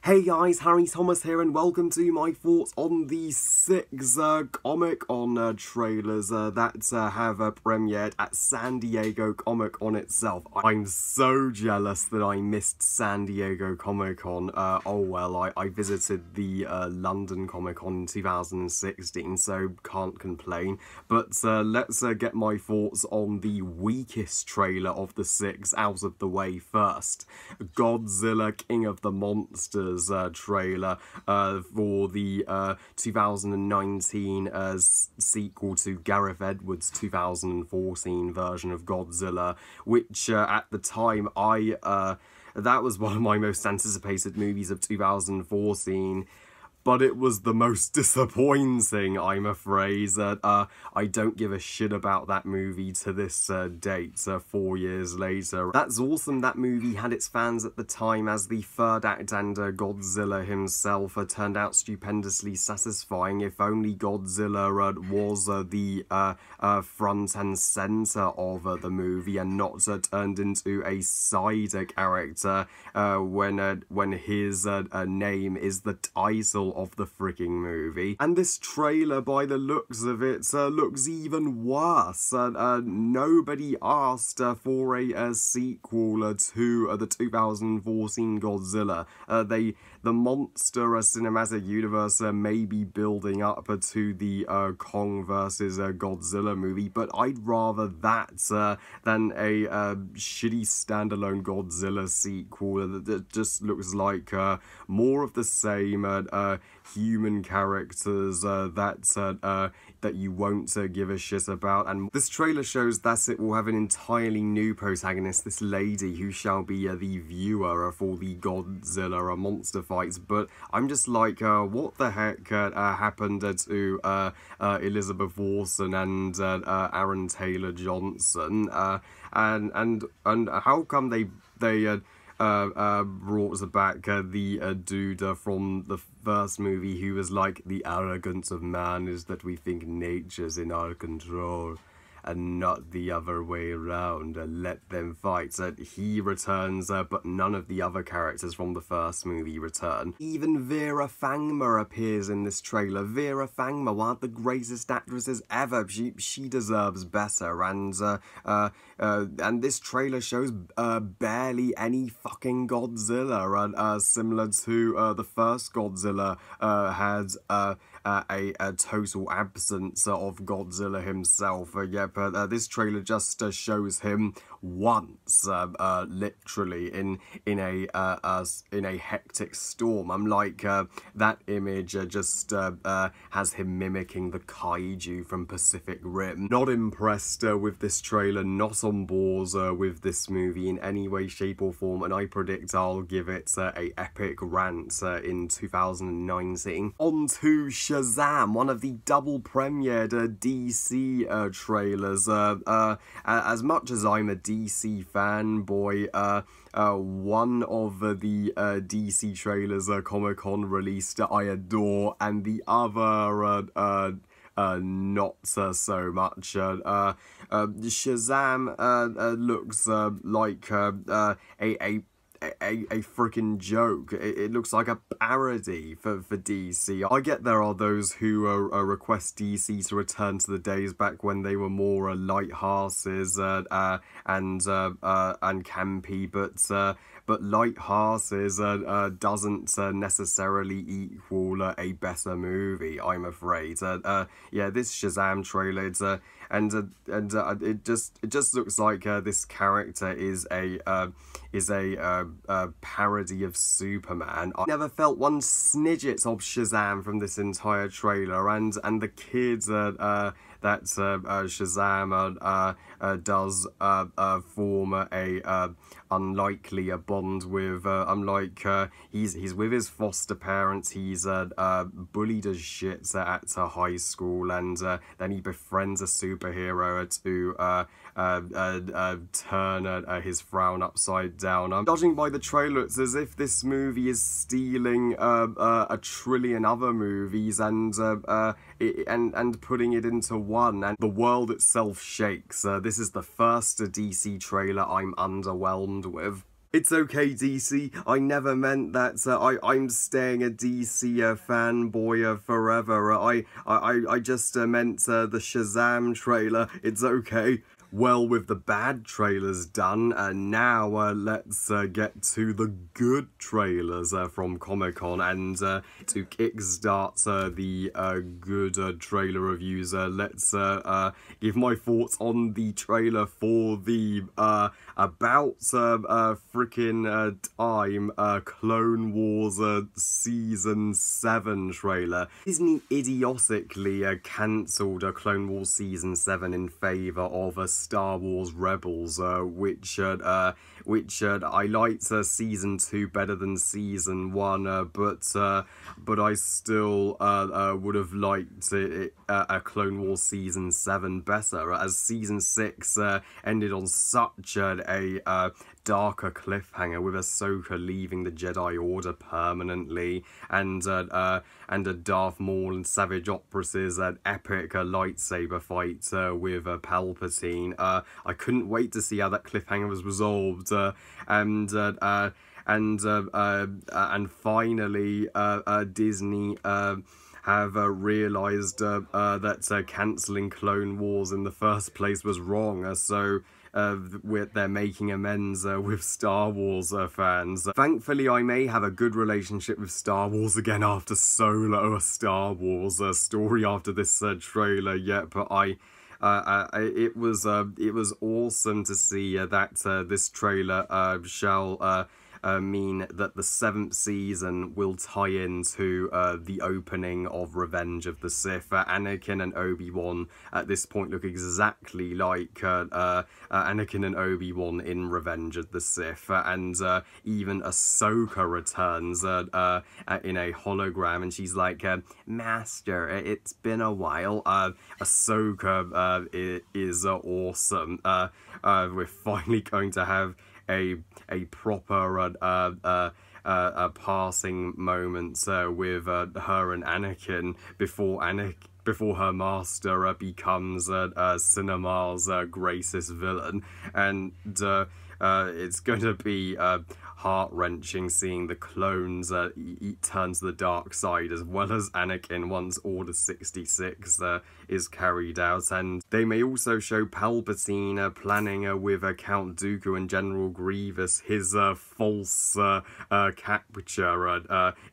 Hey guys, Harry Thomas here and welcome to my thoughts on the six Comic-Con trailers that have premiered at San Diego Comic-Con itself. I'm so jealous that I missed San Diego Comic-Con. Oh well, I visited the London Comic-Con in 2016, so can't complain. But let's get my thoughts on the weakest trailer of the six out of the way first. Godzilla King of the Monsters trailer for the 2019 sequel to Gareth Edwards' 2014 version of Godzilla, which at the time that was one of my most anticipated movies of 2014. But it was the most disappointing, I'm afraid. I don't give a shit about that movie to this date, 4 years later. That's awesome that movie had its fans at the time, as the third act and Godzilla himself turned out stupendously satisfying. If only Godzilla was the front and centre of the movie and not turned into a side character when his name is the title of the freaking movie. And this trailer, by the looks of it, looks even worse. Nobody asked for a sequel to the 2014 Godzilla. The monster cinematic universe may be building up to the Kong vs. Godzilla movie, but I'd rather that than a shitty standalone Godzilla sequel that just looks like more of the same human characters that you won't give a shit about. And this trailer shows that it will have an entirely new protagonist, this lady who shall be the viewer for the Godzilla monster fights. But I'm just like, what the heck happened to Elizabeth Olsen and Aaron Taylor Johnson? And how come they brought back the dude from the first movie who was like, the arrogance of man is that we think nature's in our control and not the other way around, let them fight. So he returns, but none of the other characters from the first movie return. Even Vera Fangma appears in this trailer. Vera Fangma, one of the greatest actresses ever. She deserves better, and this trailer shows barely any fucking Godzilla, similar to the first Godzilla had a total absence of Godzilla himself. But this trailer just shows him once, literally in a hectic storm. I'm like, that image just has him mimicking the kaiju from Pacific Rim. Not impressed with this trailer, not on board with this movie in any way, shape or form, and I predict I'll give it a epic rant in 2019. On to Shazam, one of the double premiered DC trailers. As much as I'm a DC fanboy, one of the DC trailers Comic-Con released I adore, and the other not so much. Shazam looks like a freaking joke. It looks like a parody for DC. I get there are those who request DC to return to the days back when they were more light-hearted and campy, but light-hearted doesn't necessarily equal a better movie, I'm afraid. Yeah, this Shazam trailer, it just looks like this character is a parody of Superman. I never felt one snidget of Shazam from this entire trailer, and the kids that Shazam does form a unlikely bond with. He's with his foster parents. He's bullied as shit at high school, and then he befriends a superhero to turn his frown upside down. Judging by the trailer, it's as if this movie is stealing a trillion other movies and putting it into one, and the world itself shakes. This is the first DC trailer I'm underwhelmed with. It's okay, DC. I never meant that. I'm staying a DC fanboy forever. I just meant the Shazam trailer. It's okay. Well, with the bad trailers done, now let's get to the good trailers from Comic-Con, and to kickstart the good trailer reviews, let's give my thoughts on the trailer for the about frickin' time Clone Wars Season 7 trailer. Disney idiotically cancelled Clone Wars Season 7 in favour of Star Wars Rebels, which I liked Season 2 better than Season 1, but I still would have liked a Clone Wars Season 7 better, as Season 6 ended on such a darker cliffhanger, with Ahsoka leaving the Jedi Order permanently, and Darth Maul and Savage Opress's epic lightsaber fight with Palpatine. I couldn't wait to see how that cliffhanger was resolved, and finally Disney have realised that cancelling Clone Wars in the first place was wrong, so they're making amends with Star Wars fans. Thankfully, I may have a good relationship with Star Wars again after Solo, a Star Wars story after this trailer yet, but it was awesome to see that this trailer shall mean that the 7th season will tie into the opening of Revenge of the Sith. Anakin and Obi-Wan at this point look exactly like Anakin and Obi-Wan in Revenge of the Sith, and even Ahsoka returns in a hologram, and she's like, Master, it's been a while. Ahsoka is awesome. We're finally going to have a proper passing moments with her and Anakin before her master becomes cinema's greatest villain, and it's going to be heart-wrenching seeing the clones turn to the dark side, as well as Anakin once Order 66 is carried out. And they may also show Palpatine planning with Count Dooku and General Grievous his false capture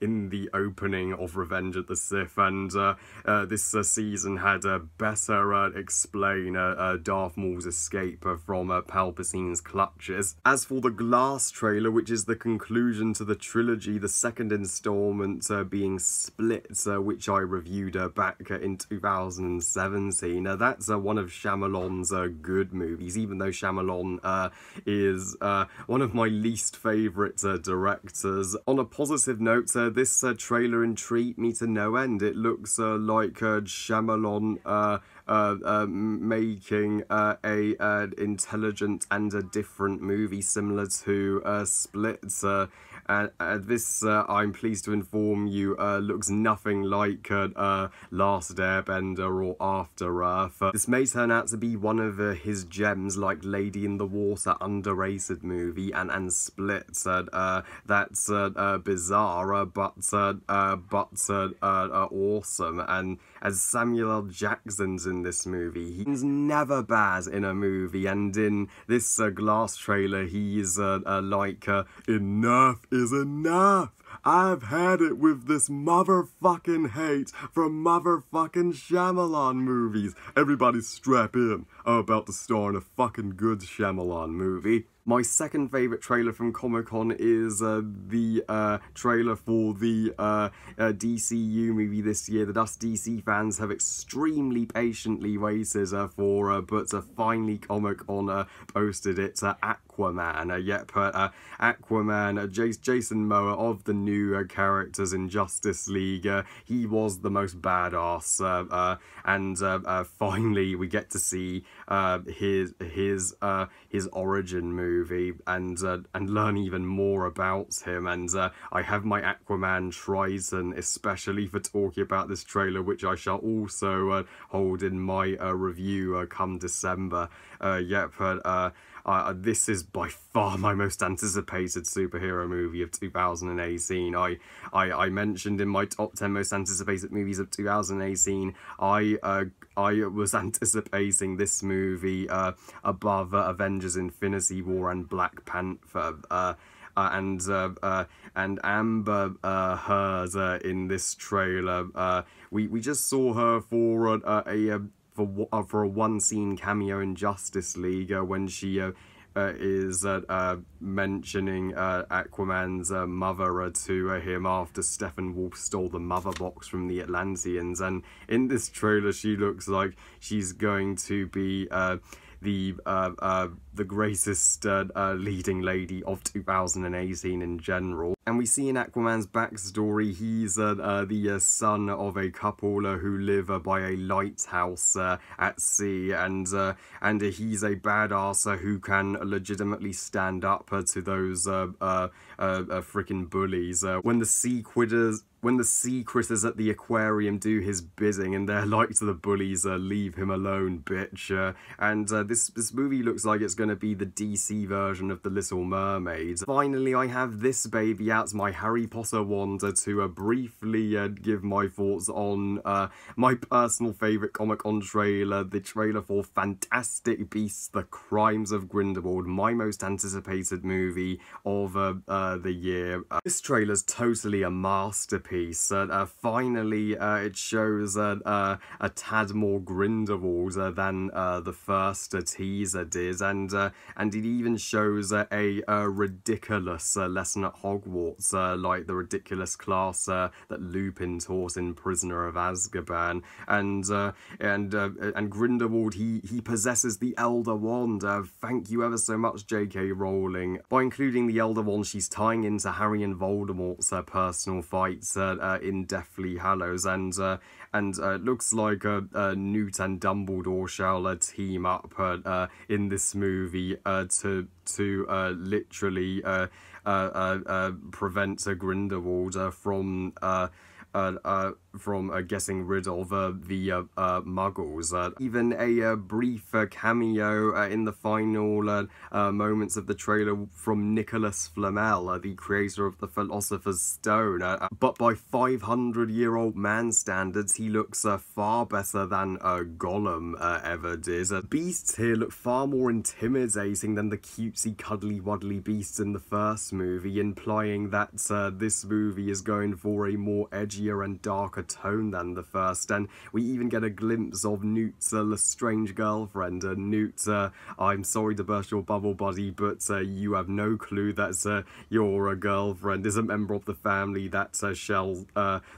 in the opening of Revenge of the Sith, and this season had better explain Darth Maul's escape from Palpatine's clutches. As for the Glass trailer, which is the conclusion to the trilogy, the second installment being Split, which I reviewed back in 2017. That's one of Shyamalan's good movies, even though Shyamalan is one of my least favourite directors. On a positive note, this trailer intrigued me to no end. It looks like Shyamalan making a intelligent and a different movie similar to Split. This, I'm pleased to inform you, looks nothing like Last Airbender or After Earth. This may turn out to be one of his gems, like Lady in the Water, underrated movie, and Split. That's bizarre, but awesome. And as Samuel L. Jackson's in this movie, he's never bad in a movie, and in this Glass trailer, he's like, enough is enough. I've had it with this motherfucking hate from motherfucking Shyamalan movies. Everybody strap in. I'm about to star in a fucking good Shyamalan movie. My second favourite trailer from Comic-Con is the trailer for the DCU movie this year that us DC fans have extremely patiently waited for, but finally Comic-Con posted it, Aquaman. Aquaman, Jason Momoa of the new characters in Justice League, he was the most badass, and finally we get to see his origin movie. movie and learn even more about him. And I have my Aquaman Triton, especially for talking about this trailer, which I shall also hold in my review come December. This is by far my most anticipated superhero movie of 2018. I mentioned in my top 10 most anticipated movies of 2018, I was anticipating this movie above Avengers Infinity War and Black Panther. And Amber Heard in this trailer. We just saw her for a one-scene cameo in Justice League when she is mentioning Aquaman's mother to him after Steppenwolf stole the mother box from the Atlanteans. And in this trailer, she looks like she's going to be the greatest leading lady of 2018 in general. And we see in Aquaman's backstory, he's the son of a couple who live by a lighthouse at sea, and he's a badass who can legitimately stand up to those freaking bullies. When the sea critters at the aquarium do his bidding, and they're like to the bullies, leave him alone, bitch. This movie looks like it's going to be the DC version of The Little Mermaid. Finally, I have this baby out, my Harry Potter wand, to briefly give my thoughts on my personal favourite Comic-Con trailer, the trailer for Fantastic Beasts: The Crimes of Grindelwald, my most anticipated movie of the year. This trailer's totally a masterpiece. Finally, it shows a tad more Grindelwald than the first teaser did, and it even shows a ridiculous lesson at Hogwarts, like the ridiculous class that Lupin taught in Prisoner of Azkaban. And Grindelwald, he possesses the Elder Wand. Thank you ever so much, J.K. Rowling. By including the Elder Wand, she's tying into Harry and Voldemort's personal fights in Deathly Hallows, and it looks like Newt and Dumbledore shall team up in this movie to literally prevent Grindelwald from getting rid of the Muggles. Even a brief cameo in the final moments of the trailer from Nicholas Flamel, the creator of the Philosopher's Stone. But by 500-year-old man standards, he looks far better than Gollum ever did. Beasts here look far more intimidating than the cutesy cuddly-wuddly beasts in the first movie, implying that this movie is going for a more edgier and darker tone than the first. And we even get a glimpse of Newt's Lestrange girlfriend. Newt, I'm sorry to burst your bubble, buddy, but you have no clue that your girlfriend is a member of the family that shall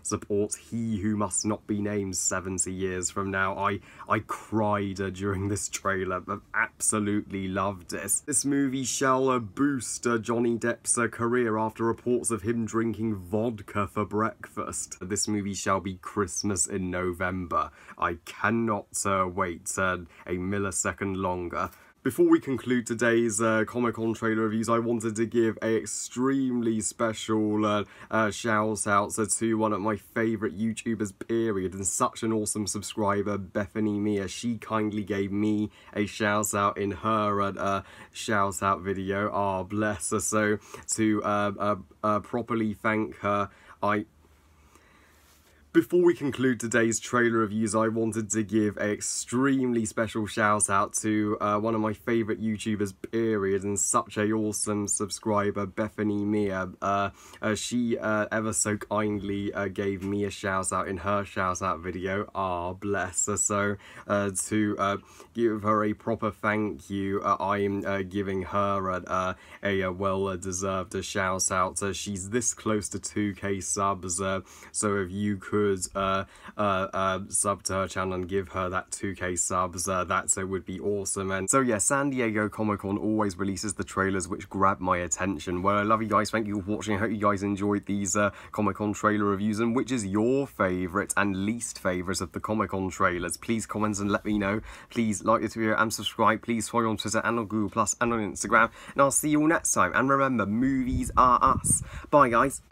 support he who must not be named 70 years from now. I cried during this trailer, but absolutely loved it. This movie shall boost Johnny Depp's career after reports of him drinking vodka for breakfast. This movie shall be Christmas in November. I cannot wait a millisecond longer. Before we conclude today's Comic-Con trailer reviews, I wanted to give an extremely special shout out to one of my favourite YouTubers, period, and such an awesome subscriber, Bethany Mia. She kindly gave me a shout out in her shout out video. Ah, bless her. So to properly thank her, before we conclude today's trailer reviews, I wanted to give an extremely special shout out to one of my favourite YouTubers, period, and such a awesome subscriber, Bethany Mia. She ever so kindly gave me a shout out in her shout out video. Ah, bless her. So to give her a proper thank you, I'm giving her a well-deserved shout out. She's this close to 2k subs, so if you could could sub to her channel and give her that 2k subs, that would be awesome. And so yeah, San Diego Comic-Con always releases the trailers which grab my attention. Well, I love you guys, thank you for watching. I hope you guys enjoyed these Comic-Con trailer reviews, and which is your favourite and least favourite of the Comic-Con trailers? Please comment and let me know. Please like this video and subscribe. Please follow on Twitter and on Google Plus and on Instagram, and I'll see you all next time. And remember, movies are us. Bye guys.